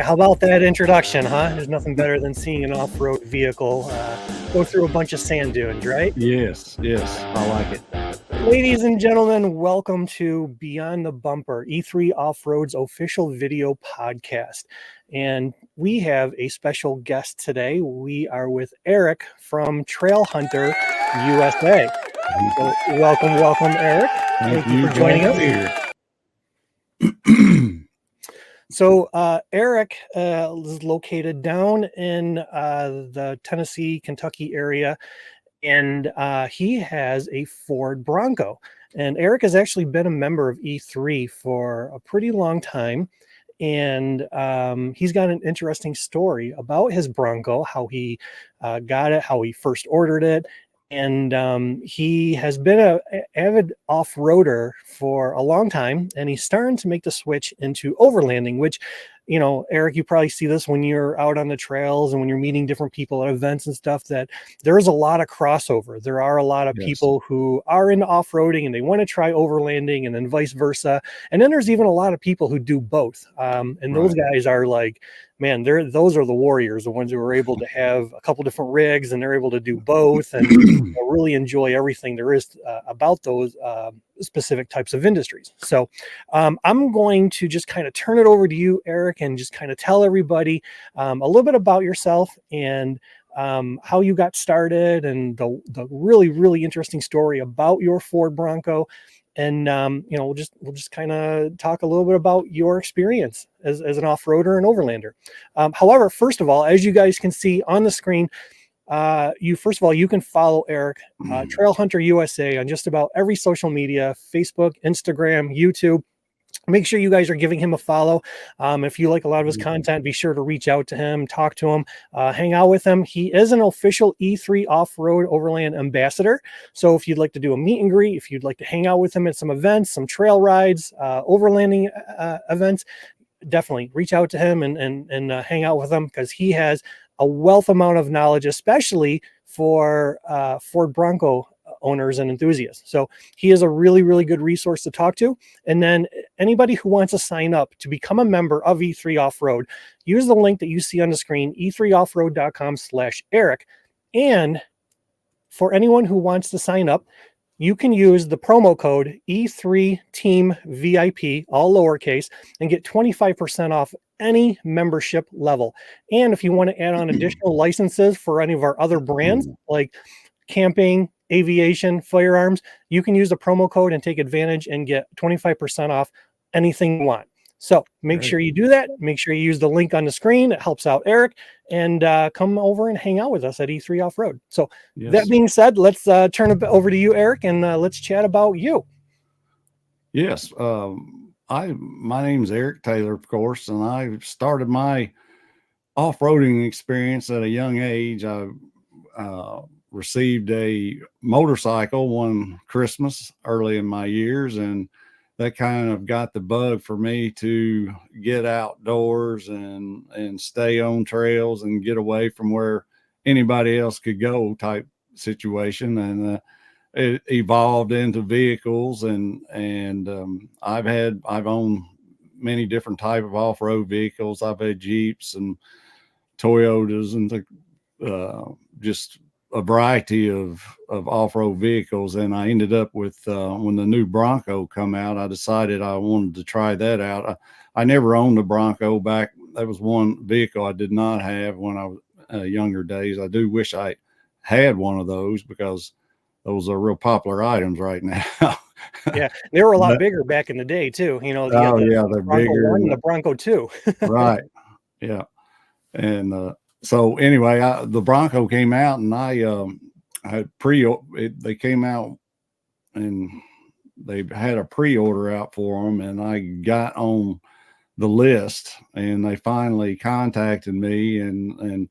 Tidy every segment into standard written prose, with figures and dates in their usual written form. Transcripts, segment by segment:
how about that introduction, huh? There's nothing better than seeing an off-road vehicle go through a bunch of sand dunes, right? Yes, I like it. Ladies and gentlemen, welcome to Beyond the Bumper, E3 Offroad's official video podcast. And we have a special guest today. We are with Eric from TrailHunterUSA. So welcome, Eric. Thank you for joining us here. So Eric is located down in the Tennessee, Kentucky area, and he has a Ford Bronco. And Eric has actually been a member of E3 for a pretty long time. And he's got an interesting story about his Bronco, how he got it, how he first ordered it. And he has been an avid off-roader for a long time, and he's starting to make the switch into overlanding, which, you know, Eric, you probably see this when you're out on the trails and when you're meeting different people at events and stuff, that there is a lot of crossover. There are a lot of people who are into off-roading and they want to try overlanding, and then vice versa. And then there's even a lot of people who do both. And those guys are like, man, those are the warriors, the ones who are able to have a couple different rigs and they're able to do both and really enjoy everything there is about those specific types of industries. So I'm going to just kind of turn it over to you, Eric, and just kind of tell everybody a little bit about yourself and how you got started, and the really interesting story about your Ford Bronco. And you know, we'll just kind of talk a little bit about your experience as an off-roader and overlander. However, first of all, as you guys can see on the screen, you can follow Eric, TrailHunterUSA, on just about every social media: Facebook, Instagram, YouTube. Make sure you guys are giving him a follow. If you like a lot of his content, be sure to reach out to him, talk to him, hang out with him. He is an official E3 Off-Road Overland ambassador. So if you'd like to do a meet and greet, if you'd like to hang out with him at some events, some trail rides, overlanding events, definitely reach out to him and hang out with him, because he has a wealth amount of knowledge, especially for Ford Bronco owners and enthusiasts. So he is a really good resource to talk to. And then anybody who wants to sign up to become a member of E3 Offroad, use the link that you see on the screen, e3offroad.com/Eric. And for anyone who wants to sign up, you can use the promo code E3TEAMVIP, all lowercase, and get 25% off any membership level. And if you want to add on additional licenses for any of our other brands like camping, aviation, firearms, you can use the promo code and take advantage and get 25% off anything you want. So make sure you do that. Make sure you use the link on the screen. It helps out Eric, and come over and hang out with us at E3 Offroad. So that being said, let's turn it over to you, Eric, and let's chat about you. Yes. My name's Eric Taylor, of course, and I started my off-roading experience at a young age. I received a motorcycle one Christmas early in my years, and that kind of got the bug for me to get outdoors and stay on trails and get away from where anybody else could go type situation. And it evolved into vehicles, and I've owned many different type of off-road vehicles. I've had Jeeps and Toyotas and just a variety of off-road vehicles. And I ended up with when the new Bronco come out, I decided I wanted to try that out. I never owned a Bronco back. That was one vehicle I did not have when I was younger days. I do wish I had one of those, because those are real popular items right now. Yeah, they were a lot bigger back in the day too. You know, they're Bronco bigger. 1 and the Bronco 2. Right. Yeah. And so anyway, the Bronco came out, and I had they came out and they had a pre-order out for them, and I got on the list, and they finally contacted me, and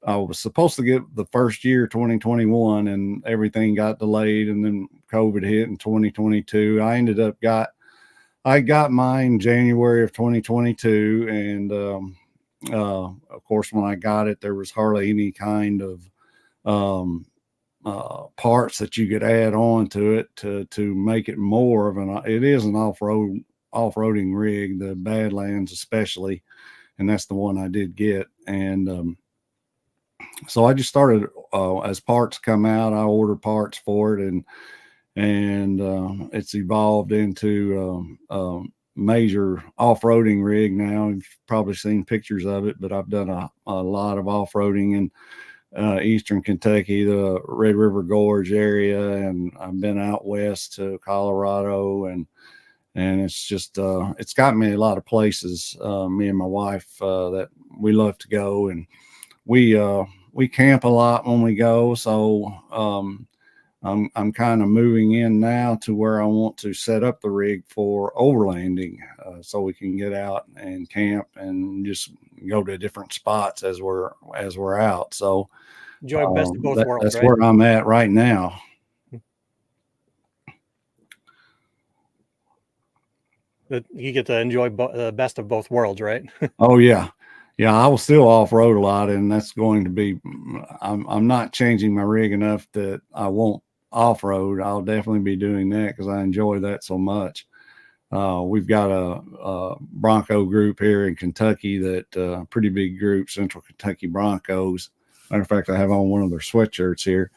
I was supposed to get the first year 2021, and everything got delayed, and then COVID hit in 2022. I got mine January of 2022, and of course, when I got it, there was hardly any kind of parts that you could add on to it to make it more of it is an off-roading rig, the Badlands especially. and that's the one I did get. And so I just started, as parts come out, I order parts for it, and it's evolved into major off-roading rig now. You've probably seen pictures of it, but I've done a lot of off-roading in eastern Kentucky, the Red River Gorge area, and I've been out west to Colorado, and it's just it's got me a lot of places. Me and my wife, that we love to go, and we camp a lot when we go. So I'm kind of moving in now to where I want to set up the rig for overlanding, so we can get out and camp and just go to different spots as we're out. So Enjoy best of both worlds, that's right? where I'm at right now. You get to enjoy the best of both worlds, right? Oh yeah. Yeah, I will still off-road a lot, and that's going to be, I'm not changing my rig enough that I won't off-road. I'll definitely be doing that because I enjoy that so much. We've got a Bronco group here in Kentucky, that pretty big group, Central Kentucky Broncos. Matter of fact, I have on one of their sweatshirts here.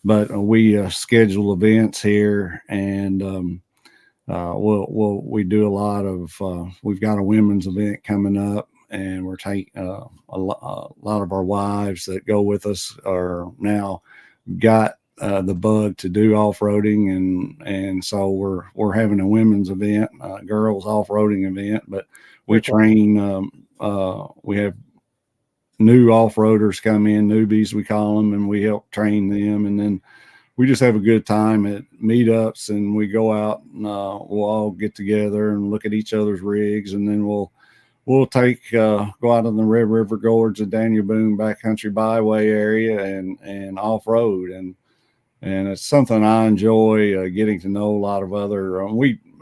But we schedule events here, and we do a lot of, we've got a women's event coming up, and we're taking a lot of our wives that go with us are now got the bug to do off-roading, and so we're having a women's event, girls off-roading event, but we train, we have new off-roaders come in, newbies we call them, and we help train them, and then we just have a good time at meetups, and we go out and we'll all get together and look at each other's rigs, and then we'll take go out on the Red River Gorge, the Daniel Boone Backcountry Byway area, and off-road, and it's something I enjoy, getting to know a lot of other.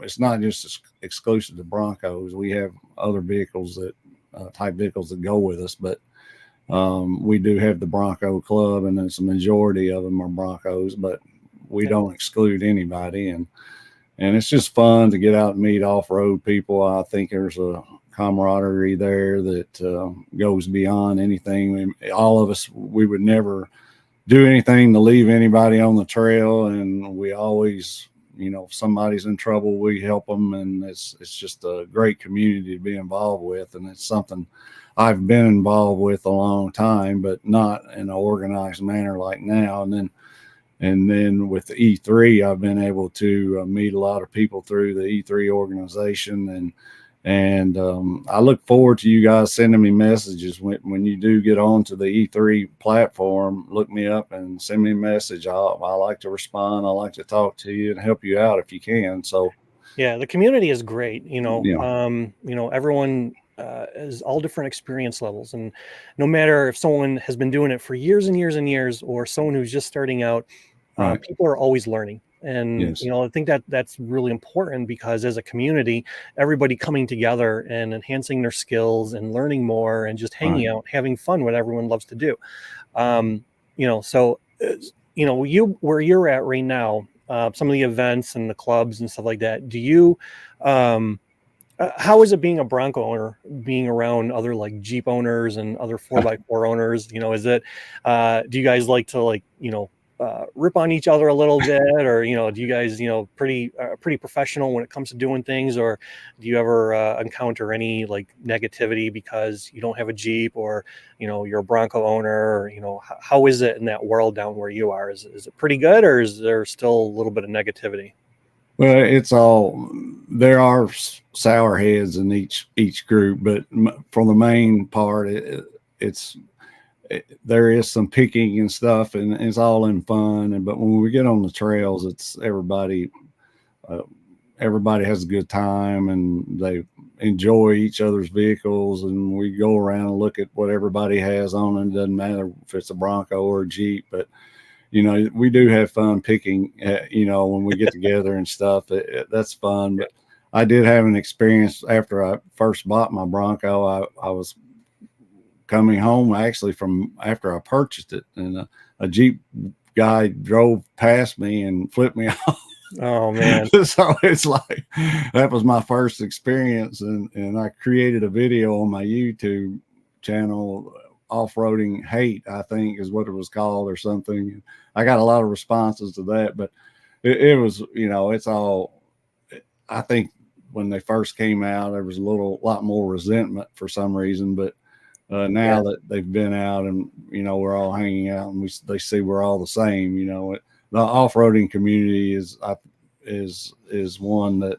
It's not just exclusive to Broncos. We have other vehicles type vehicles that go with us, but we do have the Bronco Club, and it's a majority of them are Broncos, but we don't exclude anybody, and it's just fun to get out and meet off-road people. I think there's a camaraderie there that goes beyond anything. All of us, we would never do anything to leave anybody on the trail, and we always, if somebody's in trouble, we help them, and it's just a great community to be involved with, and it's something I've been involved with a long time, but not in an organized manner like now. And then with the E3, I've been able to meet a lot of people through the E3 organization, and I look forward to you guys sending me messages when you do get onto the E3 platform. Look me up and send me a message. I like to respond. I like to talk to you and help you out if you can. So yeah, the community is great. Everyone is all different experience levels, and no matter if someone has been doing it for years and years and years, or someone who's just starting out, right. People are always learning. And Yes. I think that's really important, because as a community, everybody coming together and enhancing their skills and learning more and just hanging out, having fun, what everyone loves to do. So where you're at right now, some of the events and the clubs and stuff like that, do you how is it being a Bronco owner, being around other like Jeep owners and other 4x4 owners? Is it, do you guys like to rip on each other a little bit, or, do you guys, pretty professional when it comes to doing things, or do you ever encounter any like negativity because you don't have a Jeep, or, you're a Bronco owner, or, how is it in that world down where you are? Is it pretty good, or is there still a little bit of negativity? Well, there are sour heads in each group, but for the main part, there is some picking and stuff, and it's all in fun. But when we get on the trails, it's everybody has a good time, and they enjoy each other's vehicles, and we go around and look at what everybody has on, and it doesn't matter if it's a Bronco or a Jeep, but we do have fun picking, when we get together and stuff. That's fun. But I did have an experience after I first bought my Bronco. I was coming home actually from after I purchased it, and a Jeep guy drove past me and flipped me off. Oh man. So it's like that was my first experience, and I created a video on my YouTube channel, Off-Roading Hate, I think is what it was called or something. I got a lot of responses to that, but it was, it's all, I think when they first came out, there was lot more resentment for some reason, but now that they've been out and, we're all hanging out and they see we're all the same, the off-roading community is one that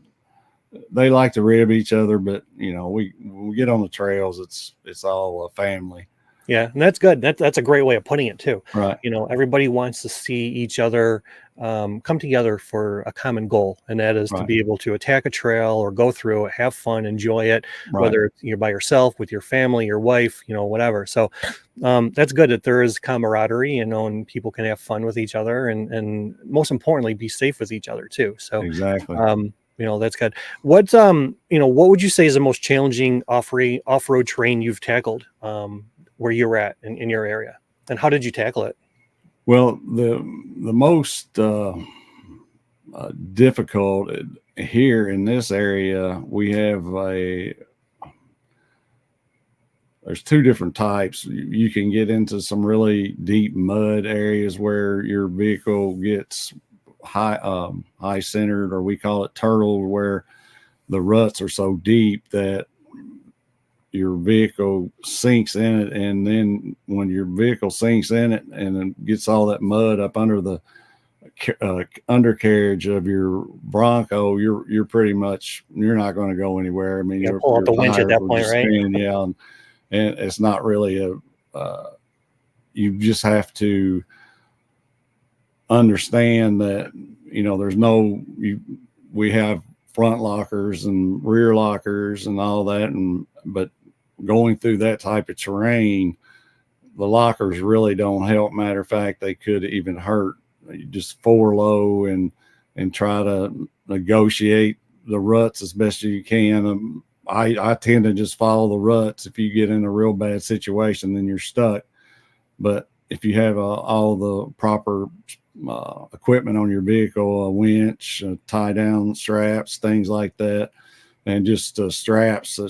they like to rib each other, but when we get on the trails, it's all a family. Yeah, and that's good. That's a great way of putting it too. Right. Everybody wants to see each other come together for a common goal, and that is to be able to attack a trail or go through it, have fun, enjoy it, whether you're by yourself, with your family, your wife, whatever. So that's good that there is camaraderie, and people can have fun with each other, and most importantly, be safe with each other too. So exactly. That's good. What what would you say is the most challenging off-road terrain you've tackled? Where you're at in your area, and how did you tackle it? Well, the most difficult here in this area, we have there's two different types. You can get into some really deep mud areas where your vehicle gets high centered, or we call it turtle, where the ruts are so deep that your vehicle sinks in it, and then when your vehicle sinks in it and then gets all that mud up under the undercarriage of your Bronco, you're pretty much, you're not going to go anywhere. I mean, you're pull out the winch at that point, right? And it's not really you just have to understand that we have front lockers and rear lockers and all that, but going through that type of terrain, the lockers really don't help. Matter of fact, they could even hurt. You just low and try to negotiate the ruts as best you can. I tend to just follow the ruts. If you get in a real bad situation, then you're stuck. But if you have all the proper equipment on your vehicle, a winch, tie down straps, things like that, and just straps that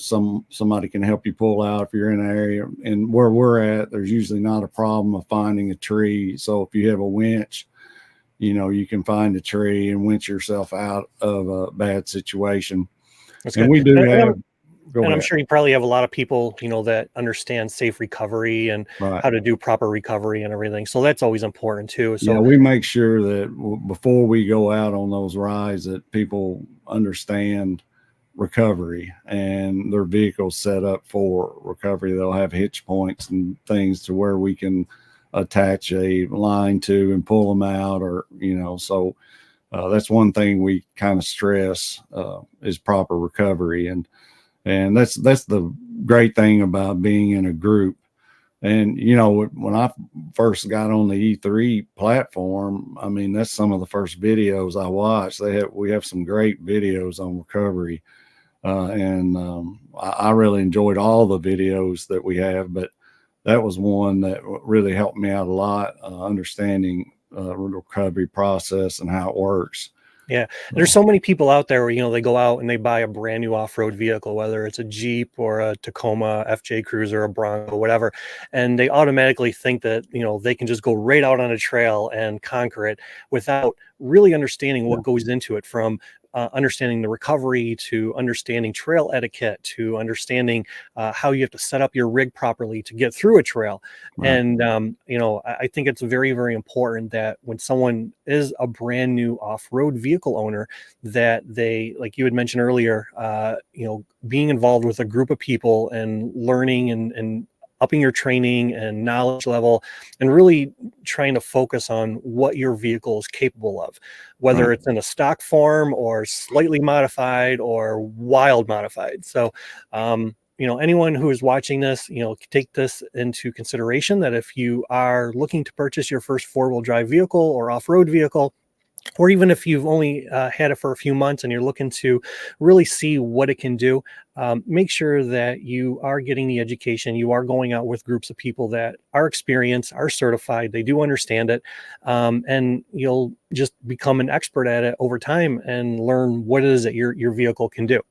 somebody can help you pull out if you're in an area. And where we're at, there's usually not a problem of finding a tree. So if you have a winch, you can find a tree and winch yourself out of a bad situation. That's and good. we do have. And I'm sure you probably have a lot of people, that understand safe recovery and how to do proper recovery and everything. So that's always important too. So we make sure that before we go out on those rides, that people understand recovery and their vehicles set up for recovery. They'll have hitch points and things to where we can attach a line to and pull them out, or so that's one thing we kind of stress is proper recovery, and that's the great thing about being in a group. And when I first got on the E3 platform, I mean, that's some of the first videos I watched. We have some great videos on recovery. I really enjoyed all the videos that we have, but that was one that really helped me out a lot, understanding recovery process and how it works. Yeah, there's so many people out there where, they go out and they buy a brand new off-road vehicle, whether it's a Jeep or a Tacoma FJ Cruiser, a Bronco, whatever, and they automatically think that, they can just go right out on a trail and conquer it without really understanding what goes into it, from understanding the recovery to understanding trail etiquette to understanding how you have to set up your rig properly to get through a trail. And I think it's very, very important that when someone is a brand new off-road vehicle owner, that they, like you had mentioned earlier, being involved with a group of people and learning and upping your training and knowledge level, and really trying to focus on what your vehicle is capable of, whether it's in a stock form or slightly modified or wild modified. So, anyone who is watching this, take this into consideration, that if you are looking to purchase your first four-wheel drive vehicle or off-road vehicle, or even if you've only had it for a few months and you're looking to really see what it can do, make sure that you are getting the education. You are going out with groups of people that are experienced, are certified, they do understand it, and you'll just become an expert at it over time and learn what it is that your vehicle can do.